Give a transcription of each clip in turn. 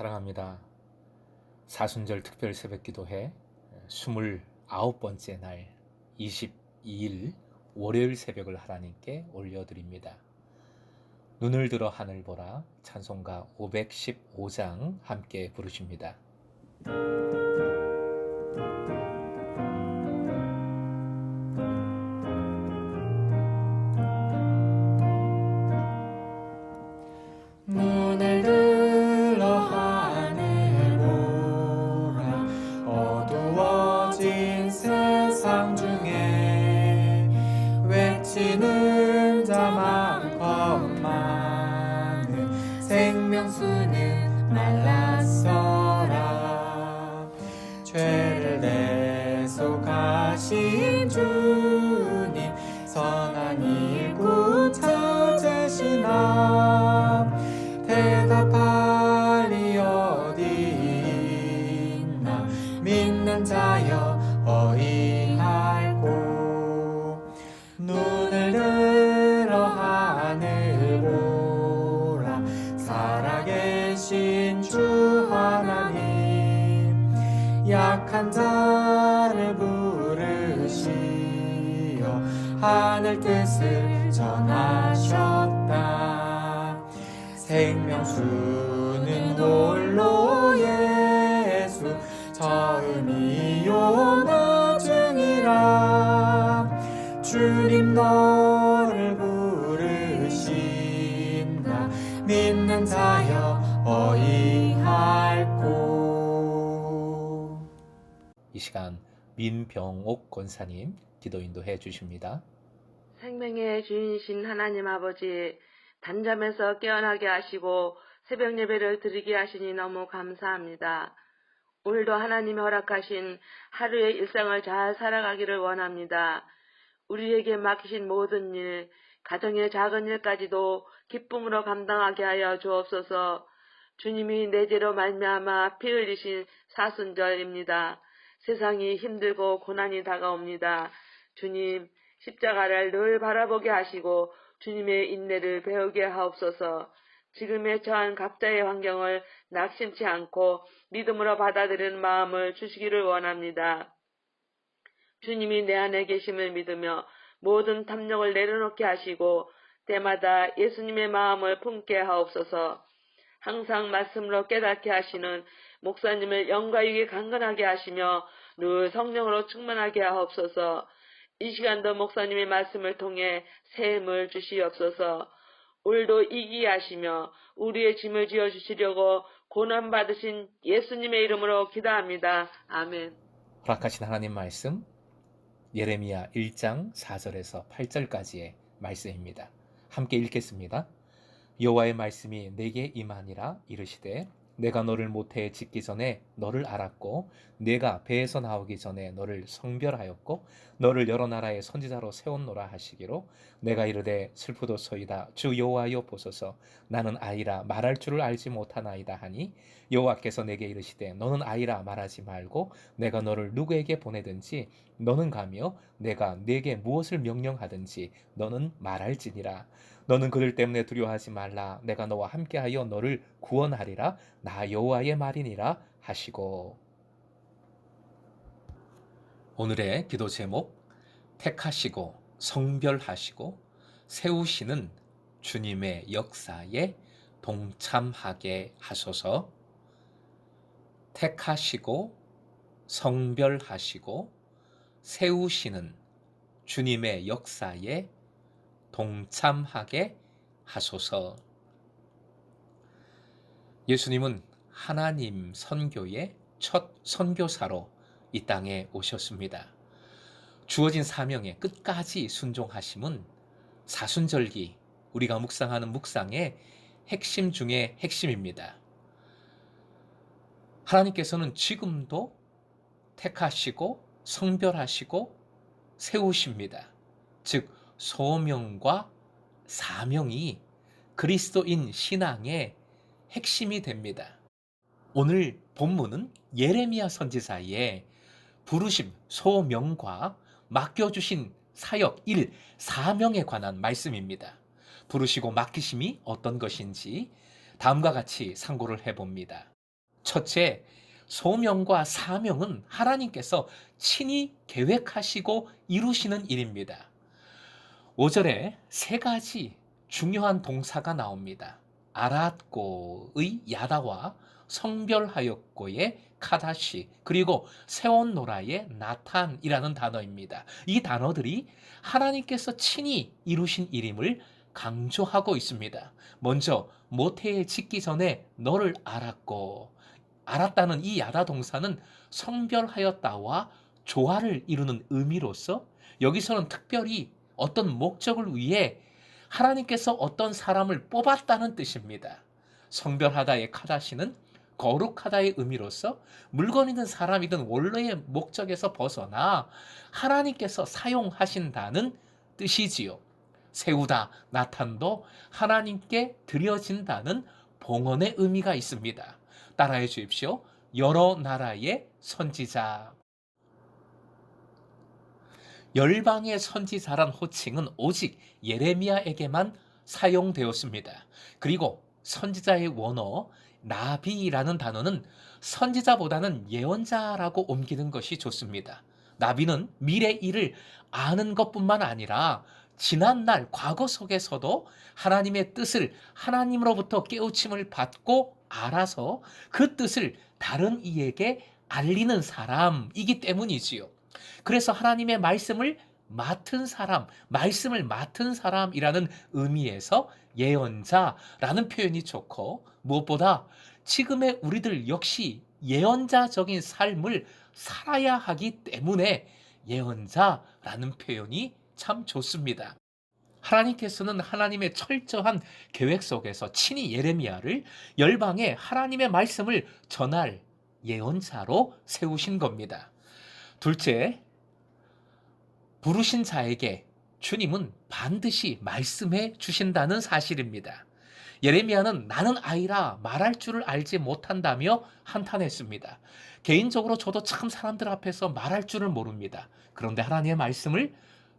사랑합니다. 사순절 특별 새벽기도회 29번째 날 22일 월요일 새벽을 하나님께 올려드립니다. 눈을 들어 하늘 보라 찬송가 515장 함께 부르십니다. 눈을 들어 하늘 보라 어두워진 세상 중에 외치는 자 많건만은 생명수는 말랐어라. 죄를 내속하신 주님 선한 일꾼 찾으시나 대답할 리 어디 있나 믿는 자여 어이할꼬. 눈을 들어 하늘 보라 살아계신 주 하나님 약한 자를 부르시어 하늘 뜻을 전하셨다. 생명수는 홀로 예수 처음이요 나중이라. 주님 너를 부르신다 믿는 자여 어이할꼬. 이 시간 민병옥 권사님 기도 인도해 주십니다. 생명의 주인이신 하나님 아버지, 단잠에서 깨어나게 하시고 새벽 예배를 드리게 하시니 너무 감사합니다. 오늘도 하나님이 허락하신 하루의 일상을 잘 살아가기를 원합니다. 우리에게 맡기신 모든 일, 가정의 작은 일까지도 기쁨으로 감당하게 하여 주옵소서. 주님이 내 죄로 말미암아 피 흘리신 사순절입니다. 세상이 힘들고 고난이 다가옵니다. 주님, 십자가를 늘 바라보게 하시고 주님의 인내를 배우게 하옵소서. 지금에 처한 각자의 환경을 낙심치 않고 믿음으로 받아들이는 마음을 주시기를 원합니다. 주님이 내 안에 계심을 믿으며 모든 탐욕을 내려놓게 하시고 때마다 예수님의 마음을 품게 하옵소서. 항상 말씀으로 깨닫게 하시는 목사님을 영과 육에 강건하게 하시며 늘 성령으로 충만하게 하옵소서. 이 시간도 목사님의 말씀을 통해 새 힘을 주시옵소서. 오늘도 이기게 하시며 우리의 짐을 지어주시려고 고난받으신 예수님의 이름으로 기도합니다. 아멘. 허락하신 하나님 말씀 예레미야 1장 4절에서 8절까지의 말씀입니다. 함께 읽겠습니다. 여호와의 말씀이 내게 임하니라. 이르시되 내가 너를 모태에 짓기 전에 너를 알았고 내가 배에서 나오기 전에 너를 성별하였고 너를 여러 나라의 선지자로 세웠노라 하시기로 내가 이르되 슬프도소이다 주 여호와여 보소서 나는 아이라 말할 줄을 알지 못하나이다 하니 여호와께서 내게 이르시되 너는 아이라 말하지 말고 내가 너를 누구에게 보내든지 너는 가며 내가 네게 무엇을 명령하든지 너는 말할지니라. 너는 그들 때문에 두려워하지 말라. 내가 너와 함께하여 너를 구원하리라. 나 여호와의 말이니라 하시고. 오늘의 기도 제목, 택하시고 성별하시고 세우시는 주님의 역사에 동참하게 하소서. 택하시고 성별하시고 세우시는 주님의 역사에 동참하게 하소서. 예수님은 하나님 선교의 첫 선교사로 이 땅에 오셨습니다. 주어진 사명에 끝까지 순종하심은 사순절기 우리가 묵상하는 묵상의 핵심 중의 핵심입니다. 하나님께서는 지금도 택하시고 성별하시고 세우십니다. 즉 소명과 사명이 그리스도인 신앙의 핵심이 됩니다. 오늘 본문은 예레미야 선지자의 부르심, 소명과 맡겨주신 사역 1, 사명에 관한 말씀입니다. 부르시고 맡기심이 어떤 것인지 다음과 같이 상고를 해봅니다. 첫째, 소명과 사명은 하나님께서 친히 계획하시고 이루시는 일입니다. 5절에 세 가지 중요한 동사가 나옵니다. 알았고의 야다와 성별하였고의 카다시, 그리고 세온노라의 나탄이라는 단어입니다. 이 단어들이 하나님께서 친히 이루신 일임을 강조하고 있습니다. 먼저 모태에 짓기 전에 너를 알았고, 알았다는 이 야다 동사는 성별하였다와 조화를 이루는 의미로서 여기서는 특별히 어떤 목적을 위해 하나님께서 어떤 사람을 뽑았다는 뜻입니다. 성별하다의 카다시는 거룩하다의 의미로서 물건이든 사람이든 원래의 목적에서 벗어나 하나님께서 사용하신다는 뜻이지요. 세우다, 나탄도 하나님께 드려진다는 봉헌의 의미가 있습니다. 따라해 주십시오. 여러 나라의 선지자. 열방의 선지자란 호칭은 오직 예레미야에게만 사용되었습니다. 그리고 선지자의 원어 나비라는 단어는 선지자보다는 예언자라고 옮기는 것이 좋습니다. 나비는 미래 일을 아는 것뿐만 아니라 지난날 과거 속에서도 하나님의 뜻을 하나님으로부터 깨우침을 받고 알아서 그 뜻을 다른 이에게 알리는 사람이기 때문이지요. 그래서 하나님의 말씀을 맡은 사람, 말씀을 맡은 사람이라는 의미에서 예언자라는 표현이 좋고, 무엇보다 지금의 우리들 역시 예언자적인 삶을 살아야 하기 때문에 예언자라는 표현이 참 좋습니다. 하나님께서는 하나님의 철저한 계획 속에서 친히 예레미야를 열방에 하나님의 말씀을 전할 예언자로 세우신 겁니다. 둘째, 부르신 자에게 주님은 반드시 말씀해 주신다는 사실입니다. 예레미야는 나는 아이라 말할 줄을 알지 못한다며 한탄했습니다. 개인적으로 저도 참 사람들 앞에서 말할 줄을 모릅니다. 그런데 하나님의 말씀을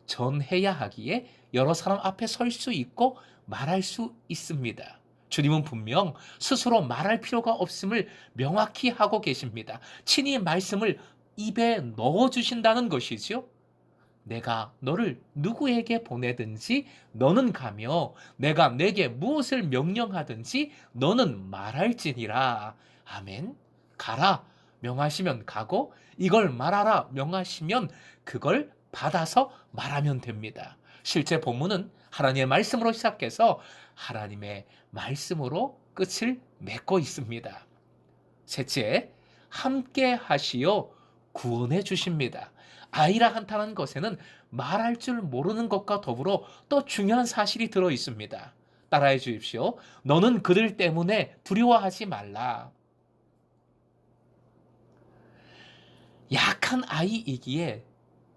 전해야 하기에 여러 사람 앞에 설 수 있고 말할 수 있습니다. 주님은 분명 스스로 말할 필요가 없음을 명확히 하고 계십니다. 친히 말씀을 입에 넣어주신다는 것이지요. 내가 너를 누구에게 보내든지 너는 가며 내가 내게 무엇을 명령하든지 너는 말할지니라. 아멘. 가라 명하시면 가고 이걸 말하라 명하시면 그걸 받아서 말하면 됩니다. 실제 본문은 하나님의 말씀으로 시작해서 하나님의 말씀으로 끝을 맺고 있습니다. 셋째, 함께 하시어 구원해 주십니다. 아이라 한탄한 것에는 말할 줄 모르는 것과 더불어 또 중요한 사실이 들어 있습니다. 따라해 주십시오. 너는 그들 때문에 두려워하지 말라. 약한 아이이기에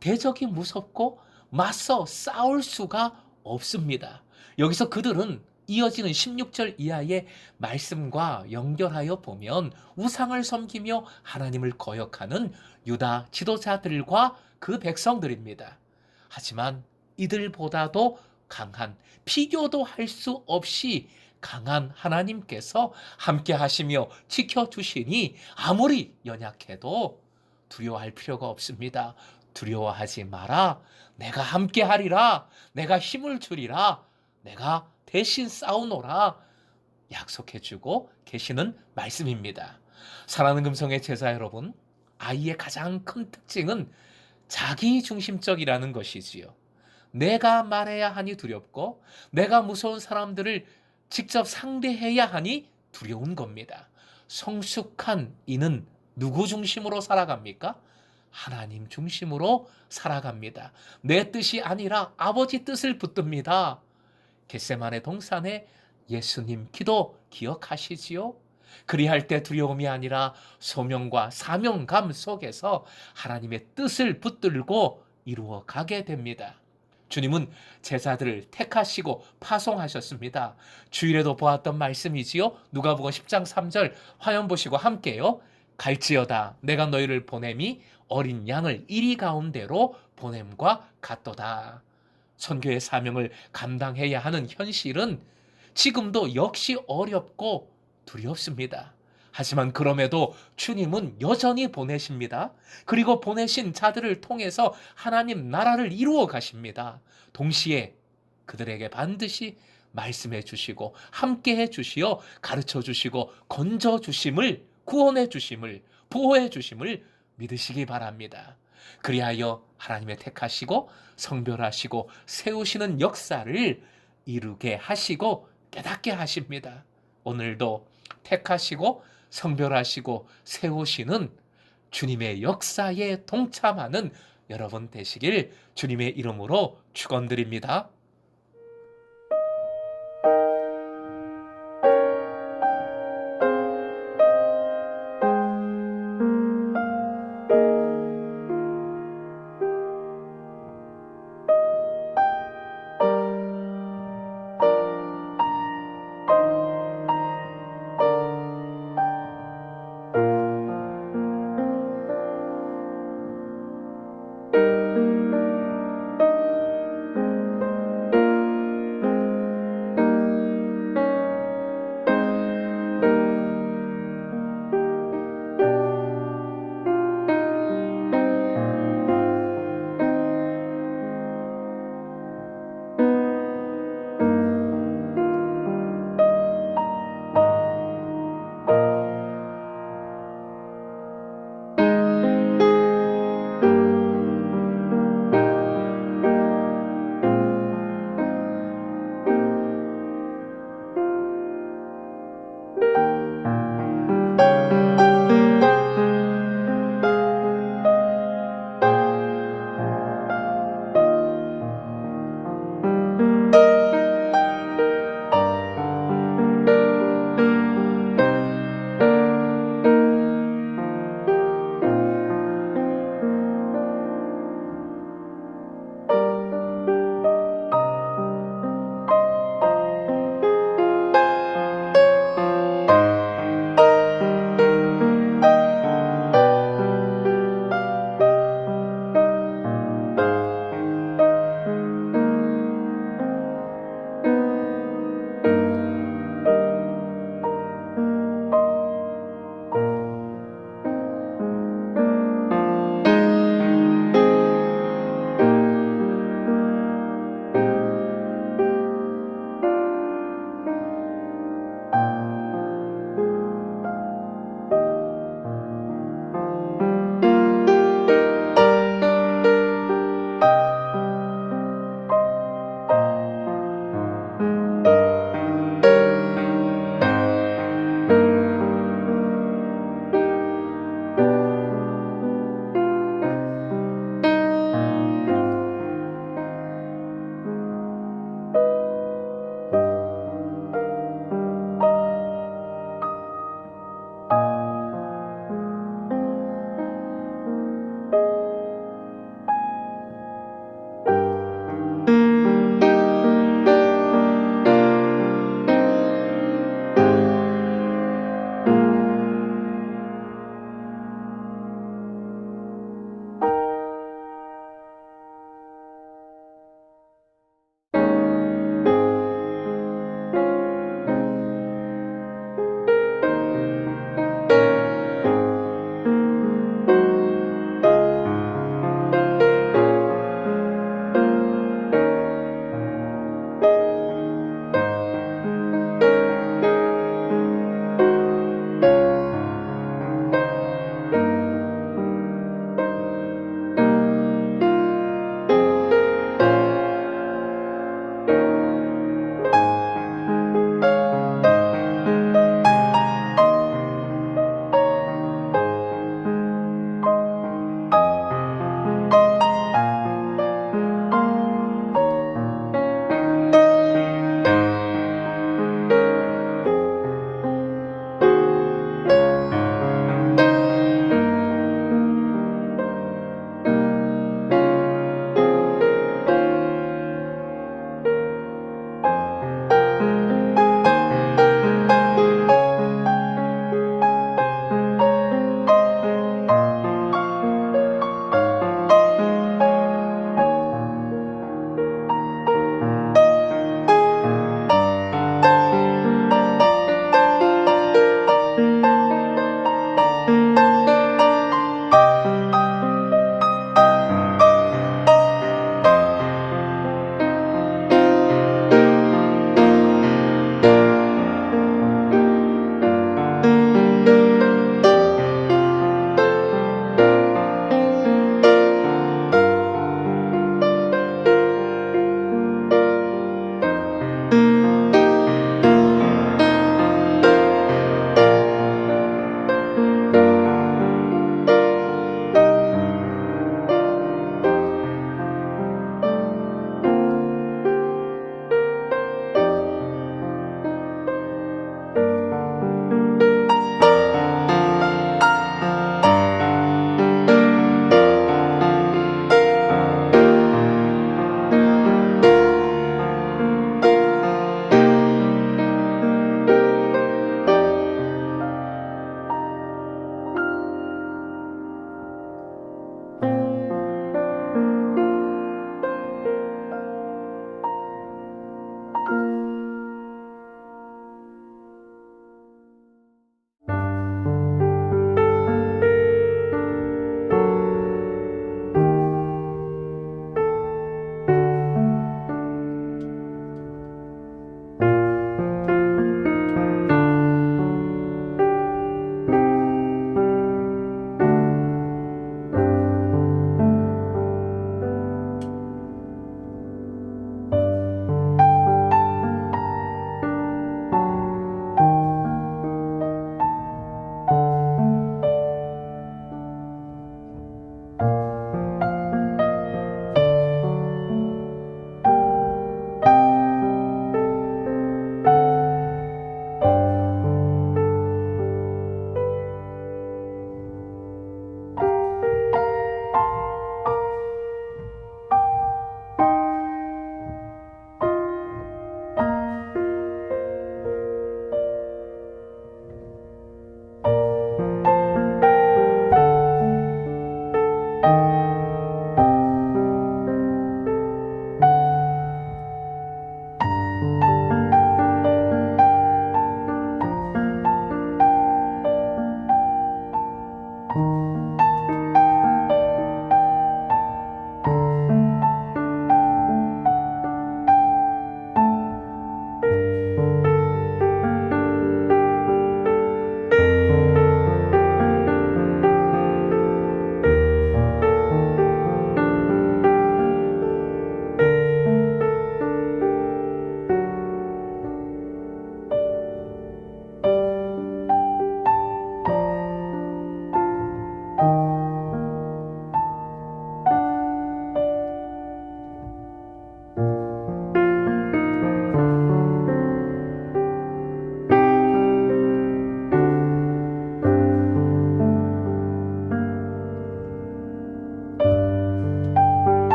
대적이 무섭고 맞서 싸울 수가 없습니다. 여기서 그들은 이어지는 16절 이하의 말씀과 연결하여 보면 우상을 섬기며 하나님을 거역하는 유다 지도자들과 그 백성들입니다. 하지만 이들보다도 강한, 비교도 할 수 없이 강한 하나님께서 함께 하시며 지켜주시니 아무리 연약해도 두려워할 필요가 없습니다. 두려워하지 마라. 내가 함께 하리라. 내가 힘을 주리라. 내가 대신 싸우노라. 약속해주고 계시는 말씀입니다. 사랑하는 금성의 제자 여러분, 아이의 가장 큰 특징은 자기중심적이라는 것이지요. 내가 말해야 하니 두렵고 내가 무서운 사람들을 직접 상대해야 하니 두려운 겁니다. 성숙한 이는 누구 중심으로 살아갑니까? 하나님 중심으로 살아갑니다. 내 뜻이 아니라 아버지 뜻을 붙듭니다. 겟세마네 동산에 예수님 기도 기억하시지요? 그리할 때 두려움이 아니라 소명과 사명감 속에서 하나님의 뜻을 붙들고 이루어 가게 됩니다. 주님은 제자들을 택하시고 파송하셨습니다. 주일에도 보았던 말씀이지요. 누가복음 10장 3절 화면 보시고 함께요. 갈지어다 내가 너희를 보냄이 어린 양을 이리 가운데로 보냄과 같도다. 선교의 사명을 감당해야 하는 현실은 지금도 역시 어렵고 두렵습니다. 하지만 그럼에도 주님은 여전히 보내십니다. 그리고 보내신 자들을 통해서 하나님 나라를 이루어 가십니다. 동시에 그들에게 반드시 말씀해 주시고 함께 해 주시어 가르쳐 주시고 건져 주심을, 구원해 주심을, 보호해 주심을 믿으시기 바랍니다. 그리하여 하나님의 택하시고 성별하시고 세우시는 역사를 이루게 하시고 깨닫게 하십니다. 오늘도 택하시고 성별하시고 세우시는 주님의 역사에 동참하는 여러분 되시길 주님의 이름으로 축원드립니다.